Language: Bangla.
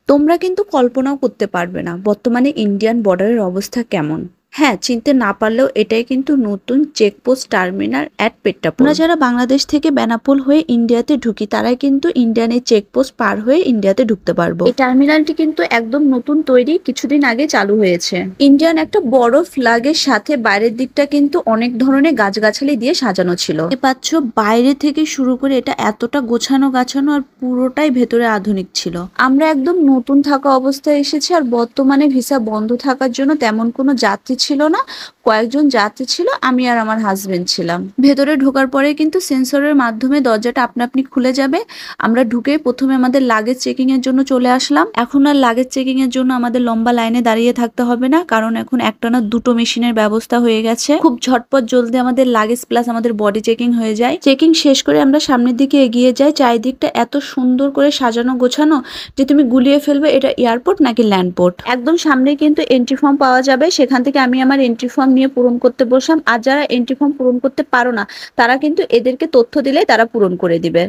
তোমরা কিন্তু কল্পনাও করতে পারবে না বর্তমানে ইন্ডিয়ান বর্ডারের অবস্থা কেমন। হ্যাঁ, চিনতে না পারলেও এটাই কিন্তু নতুন চেকপোস্ট টার্মিনাল অ্যাট পেট্টাপুর। আমরা যারা বাংলাদেশ থেকে বেনাপোল হয়ে ইন্ডিয়াতে ঢুকি তারাই কিন্তু ইন্ডিয়ান এই চেকপোস্ট পার হয়ে ইন্ডিয়াতে ঢুকতে পারবো। এই টার্মিনালটি কিন্তু একদম নতুন তৈরি, কিছুদিন আগে চালু হয়েছে। ইন্ডিয়ান একটা বড় ফ্ল্যাগের সাথে বাইরের দিকটা কিন্তু অনেক ধরনের গাছগাছালি দিয়ে সাজানো ছিল। দেখতে পাচ্ছ বাইরে থেকে শুরু করে এটা এতটা গোছানো গাছানো আর পুরোটাই ভেতরে আধুনিক ছিল। আমরা একদম নতুন থাকা অবস্থায় এসেছি আর বর্তমানে ভিসা বন্ধ থাকার জন্য তেমন কোনো যাত্রী ছিল না। কয়েকজন যাত্রী ছিল, আমি আর আমার হাজবেন্ড ছিলাম। ভেতরে ঢোকার পরে কিন্তু সেন্সরের মাধ্যমে দরজাটা আপনা আপনি খুলে যাবে। আমরা ঢুকে প্রথমে আমাদের লাগেজ চেকিং এর জন্য চলে আসলাম। এখন আর লাগেজ চেকিং এর জন্য আমাদের লম্বা লাইনে দাঁড়িয়ে থাকতে হবে না, কারণ এখন একটানা দুটো মেশিনের ব্যবস্থা হয়ে গেছে। খুব ঝটপট জলদি আমাদের লাগেজ প্লাস আমাদের বডি চেকিং হয়ে যায়। চেকিং শেষ করে আমরা সামনের দিকে এগিয়ে যাই। চারিদিকটা এত সুন্দর করে সাজানো গোছানো যে তুমি গুলিয়ে ফেলবে এটা এয়ারপোর্ট নাকি ল্যান্ডপোর্ট। একদম সামনে কিন্তু এন্ট্রি ফর্ম পাওয়া যাবে, সেখান থেকে আমি আমার এন্ট্রি ফর্ম নিয়ে পূরণ করতে বসলাম। আর যারা এন্ট্রি ফর্ম পূরণ করতে পারো না তারা কিন্তু এদেরকে তথ্য দিলে তারা পূরণ করে দিবে।